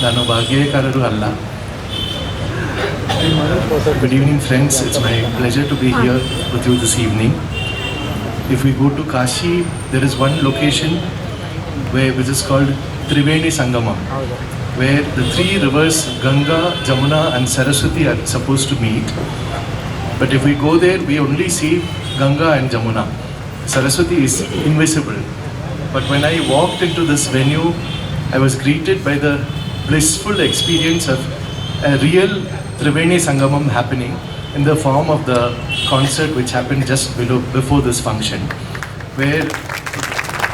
Nanu Bhagyakararu Alla. Good evening, friends. It's my pleasure to be here with you this evening. If we go to Kashi, there is one location which is called Triveni Sangamam, where the three rivers Ganga, Jamuna and Saraswati are supposed to meet. But if we go there, we only see Ganga and Jamuna. Saraswati is invisible. But when I walked into this venue, I was greeted by the blissful experience of a real Triveni Sangamam happening in the form of the concert which happened just before this function, where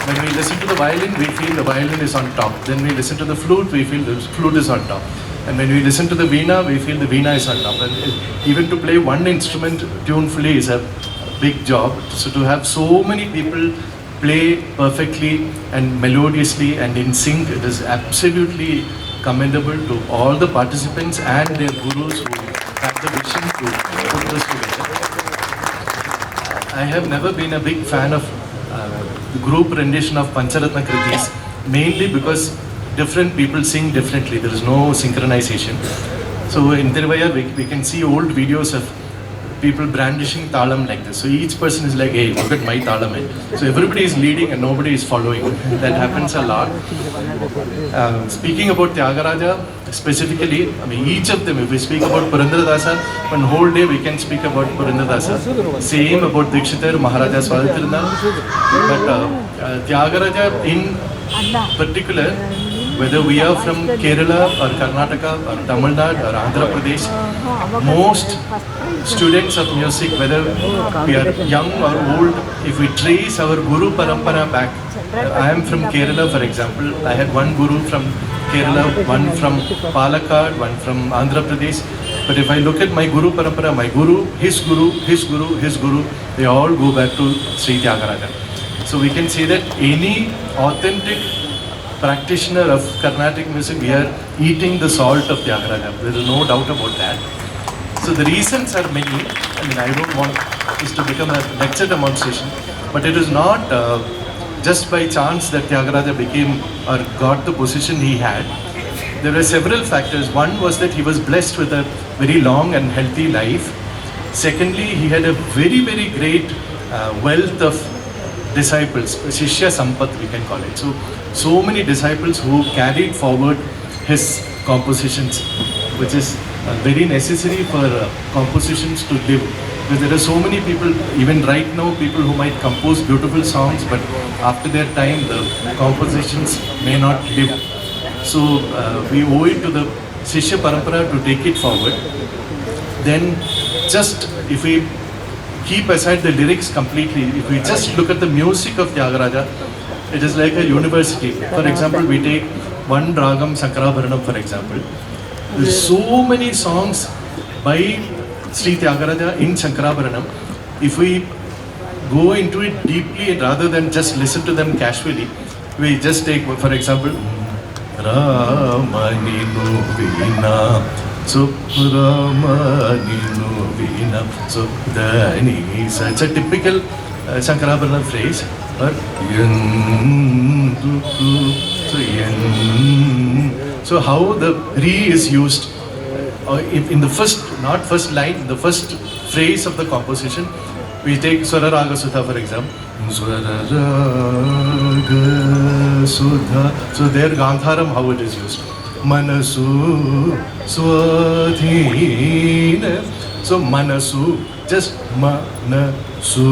when we listen to the violin, we feel the violin is on top. Then we listen to the flute, we feel the flute is on top. And when we listen to the veena, we feel the veena is on top. And even to play one instrument tunefully is a big job. So to have so many people play perfectly and melodiously and in sync, it is absolutely commendable to all the participants and their gurus who have the vision to put this together. I have never been a big fan of the group rendition of Pancharatna Kritis, mainly because different people sing differently. There is no synchronization. So in Tiruvayar, we can see old videos of people brandishing talam like this. So each person is like, hey, look at my talam. So everybody is leading and nobody is following. That happens a lot. Speaking about Tyagaraja specifically, I mean, each of them, if we speak about Purandaradasa, one whole day we can speak about Purandaradasa. Same about Dikshitar, Maharaja Swadatirna. But Tyagaraja in particular, whether we are from Kerala or Karnataka or Tamil Nadu or Andhra Pradesh, most students of music, whether we are young or old, if we trace our Guru Parampara back, I am from Kerala, for example. I had one Guru from Kerala, one from Palakkad, one from Andhra Pradesh. But if I look at my Guru Parampara, my Guru, his Guru, his Guru, his Guru, they all go back to Sri Tyagaraja. So we can say that any authentic practitioner of Carnatic music, we are eating the salt of Tyagaraja. There is no doubt about that. So the reasons are many. I mean, I don't want this to become a lecture demonstration, but it is not just by chance that Tyagaraja became or got the position he had. There were several factors. One was that he was blessed with a very long and healthy life. Secondly, he had a very, very great wealth of disciples, Shishya Sampat we can call it. So many disciples who carried forward his compositions, which is very necessary for compositions to live. Because there are so many people, even right now, people who might compose beautiful songs, but after their time, the compositions may not live. So we owe it to the Shishya Parampara to take it forward. Then just if we keep aside the lyrics completely, if we just look at the music of Tyagaraja, it is like a university. For example, we take one Ragam Sankara for example. There are so many songs by Sri Tyagaraja in Sankara. If we go into it deeply rather than just listen to them casually, we just take, for example, Rama Ninu Veena. So Rama Ninu Veena. So Dani, such a typical Sankara phrase. Or so how the re is used in the first, not first line, the first phrase of the composition, we take Swara Raga Sudha for example. Swara Raga Sudha. So there Gandharam, how it is used. Manasu Swadhina. So Manasu, just Manasu,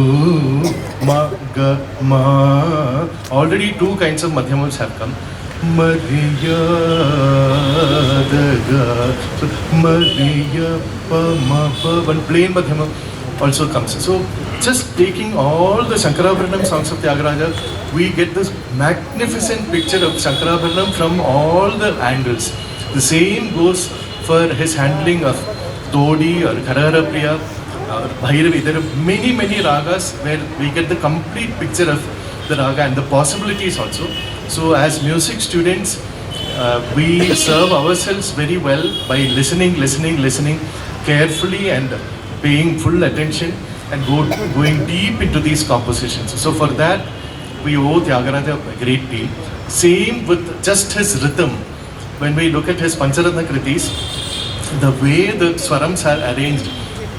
Maga, Ma. Already two kinds of Madhyamals have come. Mariya Daga. So Mariya Pa, one plain Madhyama also comes. So just taking all the Shankarabharanam songs of Tyagaraja, we get this magnificent picture of Shankarabharanam from all the angles. The same goes for his handling of Todi or Kharara Priya or Bhairavi. There are many, many ragas where we get the complete picture of the raga and the possibilities also. So as music students, we serve ourselves very well by listening carefully and paying full attention and going deep into these compositions. So for that, we owe Tyagaraja a great deal. Same with just his rhythm. when we look at his Pancharatna Kritis, the way the swarams are arranged,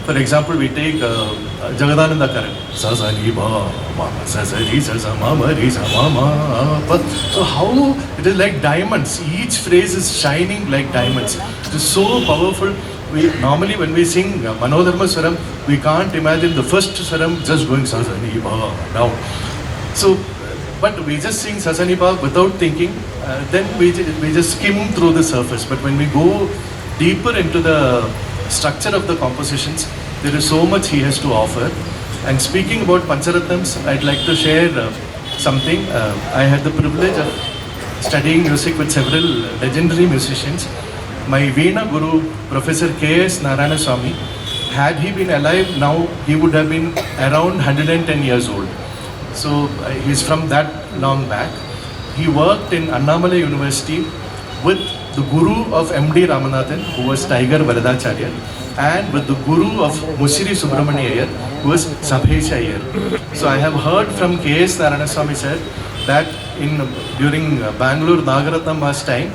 for example, we take Jagadananda Karan. Sa sa ni ba ma sa sa ri sa sa ma ma ri sa ma ma pa. So how it is like diamonds. Each phrase is shining like diamonds. It is so powerful. We normally when we sing Manodharma Swaram, we can't imagine the first Swaram just going sa sa ni ba down. So, but we just sing sa sa ni ba without thinking. Then we just skim through the surface. But when we go deeper into the structure of the compositions, there is so much he has to offer. And speaking about Pancharatnams, I'd like to share something. I had the privilege of studying music with several legendary musicians. My Veena Guru, Professor K.S. Narayana Swami, had he been alive now, he would have been around 110 years old. So he's from that long back. He worked in Annamalai University with the guru of M.D. Ramanathan, who was Tiger Varadacharya, and with the guru of Musiri Subramania Iyer, who was Sabhesha Iyer. So I have heard from K.S. Narayana Swami sir that during Bengaluru Nagaratnam's time,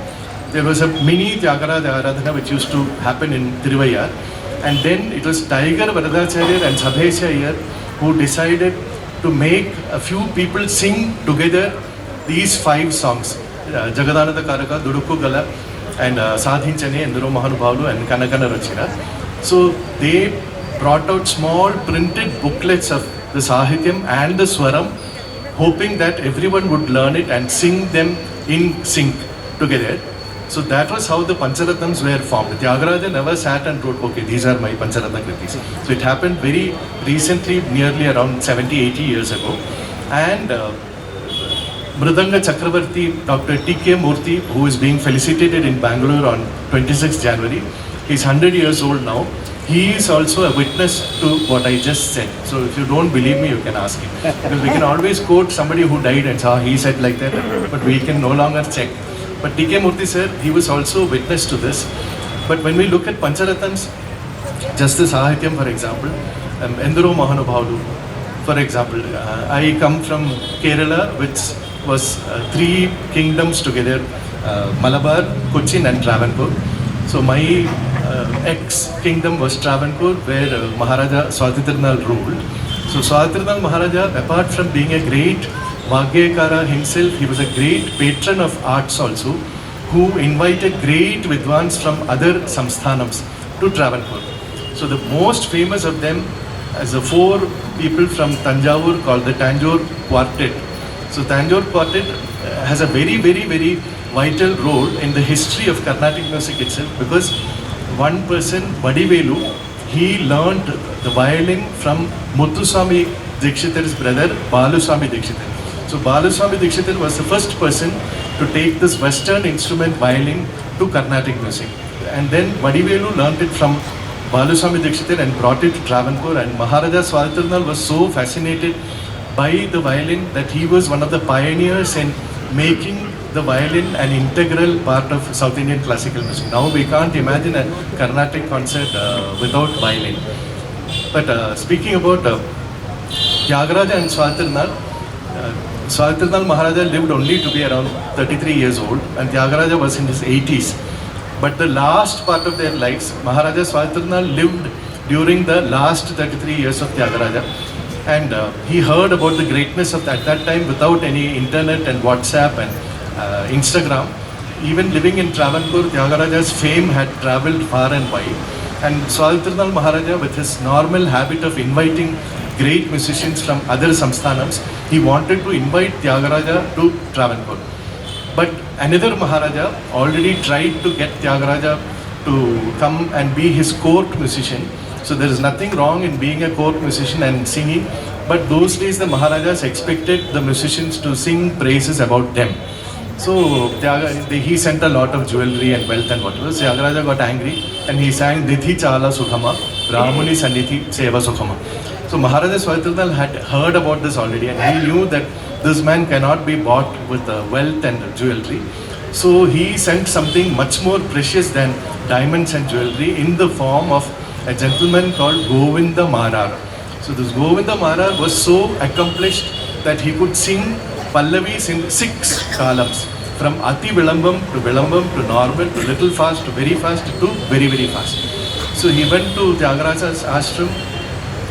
there was a mini Tyagaraja Aradhana which used to happen in Tiruvayar, and then it was Tiger Varadacharya and Sabhesha Iyer who decided to make a few people sing together these 5 songs. Jagadananda Karaka, Dudukku Gala, and Sadhinchane, Endaro Mahanubhavulu, and Kanakana Rachina. So they brought out small printed booklets of the Sahityam and the Swaram, hoping that everyone would learn it and sing them in sync together. So that was how the Pancharatnams were formed. Tyagaraja never sat and wrote, okay, these are my Pancharatna Kritis. So it happened very recently, nearly around 70-80 years ago. And Mridanga Chakravarti, Dr. T.K. Murthy, who is being felicitated in Bengaluru on 26th January, he's 100 years old now. He is also a witness to what I just said. So if you don't believe me, you can ask him. Because we can always quote somebody who died and say, he said like that, but we can no longer check. But T.K. Murthy sir, he was also witness to this. But when we look at Pancharatnams, Justice Sahityam for example, Endaro Mahanubhavulu, for example, I come from Kerala, which was 3 kingdoms together, Malabar, Cochin and Travancore. So my ex-kingdom was Travancore, where Maharaja Swatindranath ruled. So Swatindranath Maharaja, apart from being a great Vagyakara himself, he was a great patron of arts also, who invited great Vidwans from other Samsthanams to Travancore. So the most famous of them is the 4 people from Tanjavur called the Tanjore Quartet. So Tanjore Quartet has a very vital role in the history of Carnatic music itself, because one person, Vadivelu, he learned the violin from Muthuswami Dikshitar's brother, Baluswami Dikshitar. So Baluswami Dikshitar was the first person to take this Western instrument violin to Carnatic music. And then Vadivelu learned it from Baluswami Dikshitar and brought it to Travancore, and Maharaja Swatindranath was so fascinated by the violin that he was one of the pioneers in making the violin an integral part of South Indian classical music. Now we can't imagine a Carnatic concert without violin. But speaking about Tyagaraja and Swatindranath, Swatindranath Maharaja lived only to be around 33 years old, and Tyagaraja was in his 80s. But the last part of their lives, Maharaja Swatindranath lived during the last 33 years of Tyagaraja. And he heard about the greatness of at that time, without any internet and WhatsApp and Instagram. Even living in Travancore, Tyagaraja's fame had travelled far and wide. And Swatindranath Maharaja, with his normal habit of inviting great musicians from other Samsthanams, he wanted to invite Tyagaraja to Travancore. But another Maharaja already tried to get Tyagaraja to come and be his court musician. So there is nothing wrong in being a court musician and singing, but those days the Maharajas expected the musicians to sing praises about them. So he sent a lot of jewelry and wealth and whatever. So Tyagaraja got angry and he sang Dithi Chala Sukhama, Brahmani Sannidhi Seva Sukhama. So Maharaja Swatindranath had heard about this already, and he knew that this man cannot be bought with wealth and jewelry. So he sent something much more precious than diamonds and jewelry in the form of a gentleman called Govinda Marar. So this Govinda Marar was so accomplished that he could sing Pallavis in 6 columns. from Ati Vilambam to normal to little fast to very very fast. So he went to Tyagaraja's ashram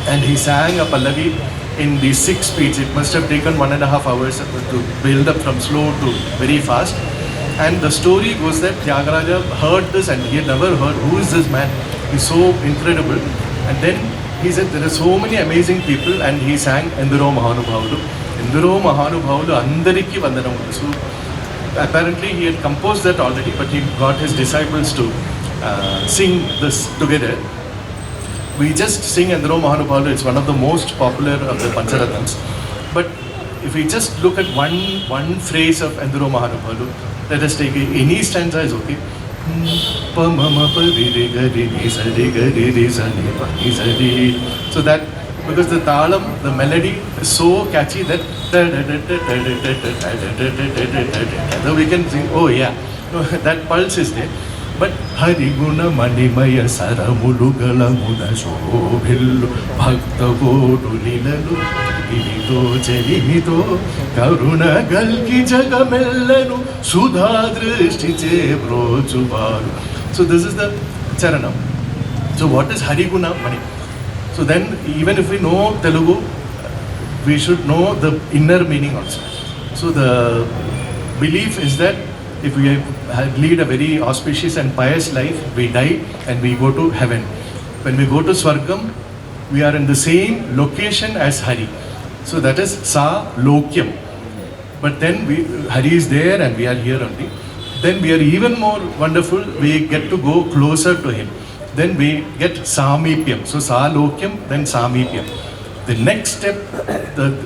and he sang a Pallavi in the 6 speeds. It must have taken 1.5 hours to build up from slow to very fast. And the story goes that Tyagaraja heard this and he had never heard, who is this man? He's so incredible. And then he said, there are so many amazing people, and he sang Enduro Mahanubhavulu. Enduro Mahanubhavulu Andariki Vandanam. So apparently he had composed that already, but he got his disciples to sing this together. We just sing Enduro Mahanubhavulu. It's one of the most popular of the Pancharatnams. But if we just look at one phrase of Enduro Mahanubhavulu, let us take it. Any stanza is okay. So that, because the talam, the melody is so catchy that we can sing, oh yeah, that pulse is there. But Hari Guna Manimaya Saramulugala Muda Shobhillu Bhakta Godu Lilalu Gilito Chelimito Karuna Galki Jagamellanu Sudha Drishtiche Brochuvaru. So this is the Charanam. So what is Hari Guna Mani? So then even if we know Telugu, we should know the inner meaning also. So the belief is that if we lead a very auspicious and pious life, we die and we go to heaven. When we go to Swargam, we are in the same location as Hari. So that is Sa Lokyam. But then Hari is there and we are here only. Then we are even more wonderful, we get to go closer to him. Then we get Samipyam. So Sa Lokyam, then Samipyam. The next step,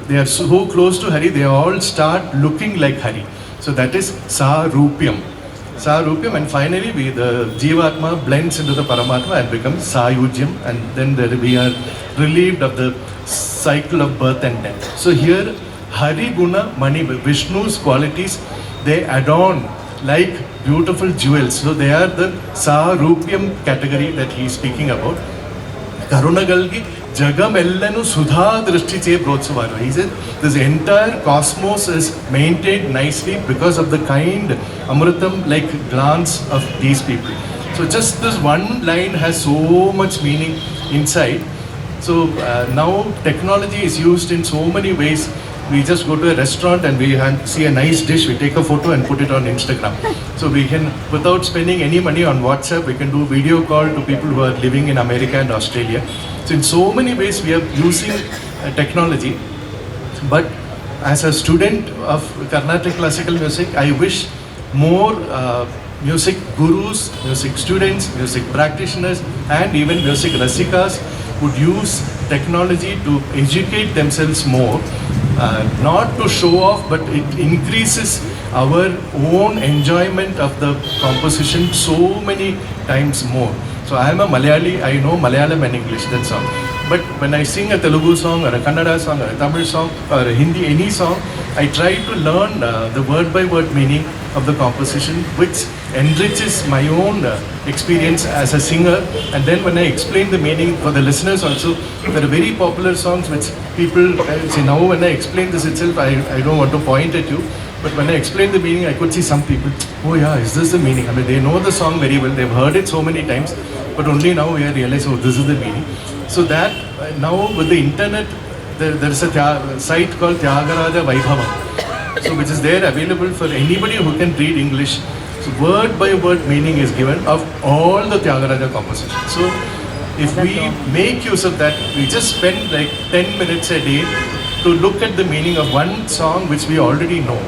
they are so close to Hari, they all start looking like Hari. So that is Sarupyam. Sarupyam, and finally the Jivatma blends into the Paramatma and becomes Sayujyam, and then we are relieved of the cycle of birth and death. So here Hari Guna Mani, Vishnu's qualities, they adorn like beautiful jewels. So they are the Sarupyam category that he is speaking about. Karunagalgi Jagamellanu Sudha Drishtiche Brotsuvaru. He said this entire cosmos is maintained nicely because of the kind Amritam like glance of these people. So just this one line has so much meaning inside. So now technology is used in so many ways. We just go to a restaurant and we see a nice dish, we take a photo and put it on Instagram. So we can, without spending any money on WhatsApp, we can do video call to people who are living in America and Australia. So in so many ways we are using technology. But as a student of Carnatic classical music, I wish more music gurus, music students, music practitioners, and even music rasikas would use technology to educate themselves more. Not to show off, but it increases our own enjoyment of the composition so many times more. So I am a Malayali, I know Malayalam and English, that's all. But when I sing a Telugu song or a Kannada song or a Tamil song or a Hindi, any song, I try to learn the word by word meaning of the composition, which enriches my own experience as a singer. And then when I explain the meaning for the listeners also, there are very popular songs which people say, now when I explain this itself, I don't want to point at you, but when I explain the meaning, I could see some people, oh yeah, is this the meaning? I mean, they know the song very well, they've heard it so many times, but only now we realize, oh, this is the meaning. So that now with the internet, there is a site called Tyagaraja Vaibhava, so which is there available for anybody who can read English. So word by word meaning is given of all the Tyagaraja compositions. So if we make use of that, we just spend like 10 minutes a day to look at the meaning of one song which we already know.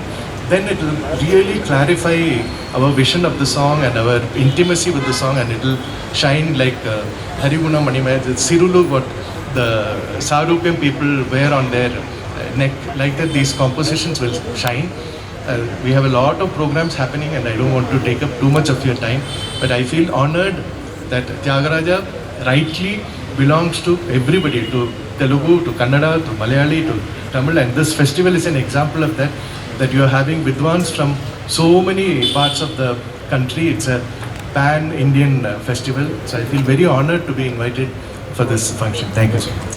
Then it will really clarify our vision of the song and our intimacy with the song, and it will shine like Hariguna Manimaya, the Sirulu, what the Sarupyam people wear on their neck. Like that, these compositions will shine. We have a lot of programs happening and I don't want to take up too much of your time, but I feel honored that Tyagaraja rightly belongs to everybody, to Telugu, to Kannada, to Malayali, to Tamil, and this festival is an example of that you are having Vidwans from so many parts of the country. It's a pan-Indian festival, so I feel very honored to be invited for this function. Thank you so much.